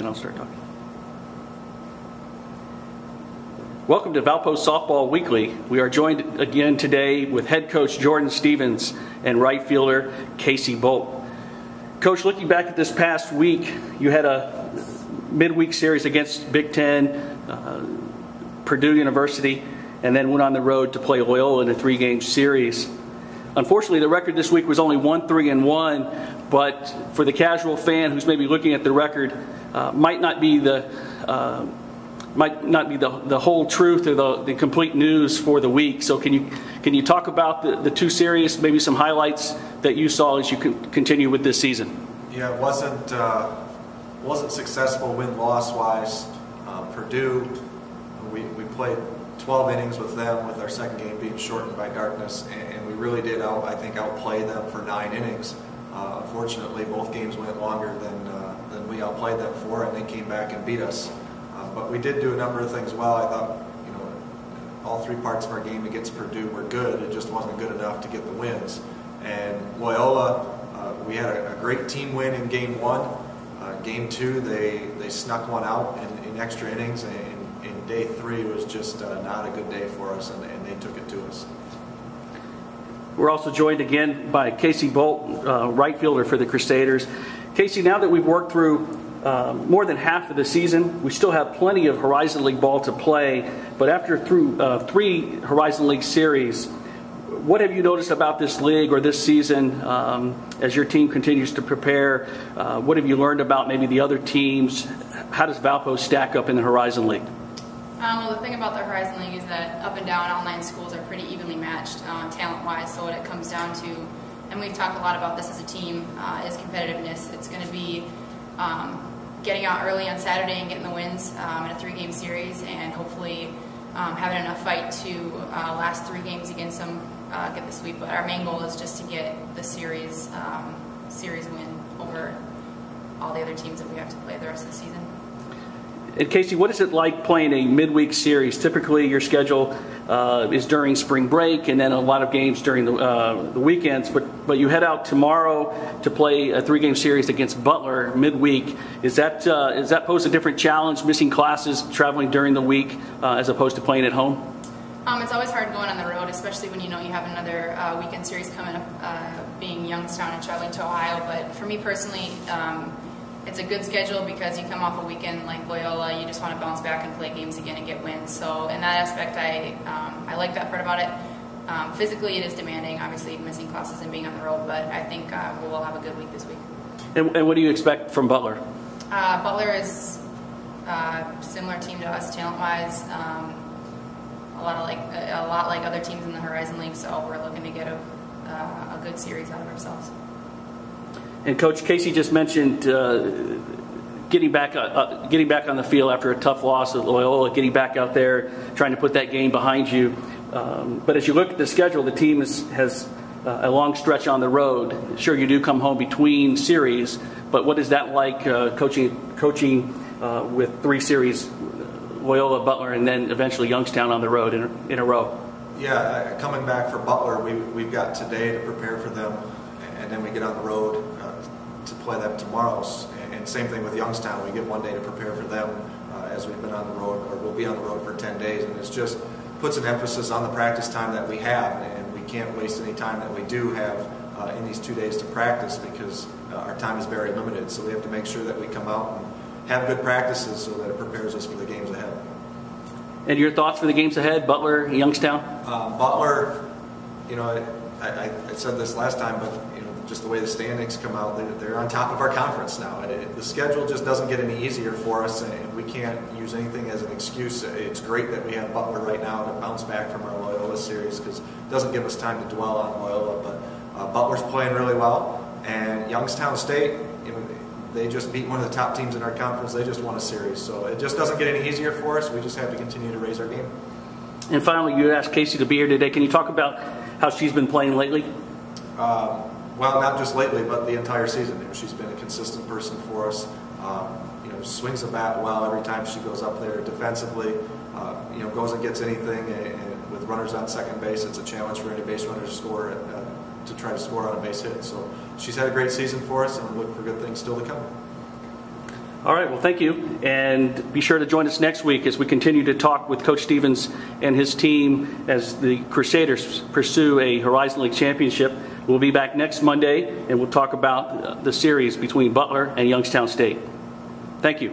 and I'll start talking. Welcome to Valpo Softball Weekly. We are joined again today with head coach Jordan Stevens and right fielder Casey Bolt. Coach, looking back at this past week, you had a midweek series against Big Ten, Purdue University, and then went on the road to play Loyola in a 3-game series. Unfortunately, the record this week was only 1-3-1, but for the casual fan who's maybe looking at the record, might not be the whole truth or the complete news for the week. So can you talk about the two series, maybe some highlights that you saw as you continue with this season? Yeah, it wasn't successful win-loss wise. Purdue, we played 12 innings with them, with our second game being shortened by darkness, and we really did outplay them for 9 innings. Unfortunately, both games went longer than we outplayed them for, and they came back and beat us. But we did do a number of things well. I thought, all 3 parts of our game against Purdue were good. It just wasn't good enough to get the wins. And Loyola, we had a great team win in Game 1. Game 2, they snuck one out in extra innings, and in Day 3 was just not a good day for us, and they took it to us. We're also joined again by Casey Bolt, right fielder for the Crusaders. Casey, now that we've worked through more than half of the season, we still have plenty of Horizon League ball to play, but after through 3 Horizon League series, what have you noticed about this league or this season as your team continues to prepare? What have you learned about maybe the other teams? How does Valpo stack up in the Horizon League? Well, the thing about the Horizon League is that up and down all 9 schools are pretty evenly matched talent-wise, so what it comes down to, and we've talked a lot about this as a team, is competitiveness. It's going to be getting out early on Saturday and getting the wins in a 3-game series, and hopefully having enough fight to last 3 games against them, get the sweep. But our main goal is just to get the series win over all the other teams that we have to play the rest of the season. And Casey, what is it like playing a midweek series? Typically, your schedule is during spring break, and then a lot of games during the weekends. But you head out tomorrow to play a 3-game series against Butler midweek. Is that pose a different challenge? Missing classes, traveling during the week, as opposed to playing at home? It's always hard going on the road, especially when you have another weekend series coming up, being Youngstown and traveling to Ohio. But for me personally, it's a good schedule because you come off a weekend like Loyola, you just want to bounce back and play games again and get wins. So in that aspect, I like that part about it. Physically, it is demanding, obviously missing classes and being on the road, but I think we'll have a good week this week. And what do you expect from Butler? Butler is a similar team to us talent-wise, a lot like other teams in the Horizon League. So we're looking to get a good series out of ourselves. And Coach, Casey just mentioned getting back on the field after a tough loss at Loyola, getting back out there, trying to put that game behind you. But as you look at the schedule, the team has a long stretch on the road. Sure, you do come home between series, but what is that like coaching with 3 series, Loyola, Butler, and then eventually Youngstown on the road in a row? Yeah, coming back for Butler, we've got today to prepare for them, and then we get on the road to play them tomorrow. And same thing with Youngstown. We get 1 day to prepare for them as we've been on the road, or we'll be on the road for 10 days. And it just puts an emphasis on the practice time that we have, and we can't waste any time that we do have in these 2 days to practice, because our time is very limited. So we have to make sure that we come out and have good practices so that it prepares us for the games ahead. And your thoughts for the games ahead, Butler, Youngstown? Butler, I said this last time, but just the way the standings come out, they're on top of our conference now. The schedule just doesn't get any easier for us, and we can't use anything as an excuse. It's great that we have Butler right now to bounce back from our Loyola series, because it doesn't give us time to dwell on Loyola. But Butler's playing really well, and Youngstown State, they just beat one of the top teams in our conference. They just won a series, so it just doesn't get any easier for us. We just have to continue to raise our game. And finally, you asked Casey to be here today. Can you talk about how she's been playing lately? Well, not just lately, but the entire season. She's been a consistent person for us. Swings the bat well every time she goes up there defensively. Goes and gets anything, and with runners on second base, it's a challenge for any base runner to score to try to score on a base hit. So she's had a great season for us, and we look for good things still to come. All right, well, thank you. And be sure to join us next week as we continue to talk with Coach Stevens and his team as the Crusaders pursue a Horizon League championship. We'll be back next Monday, and we'll talk about the series between Butler and Youngstown State. Thank you.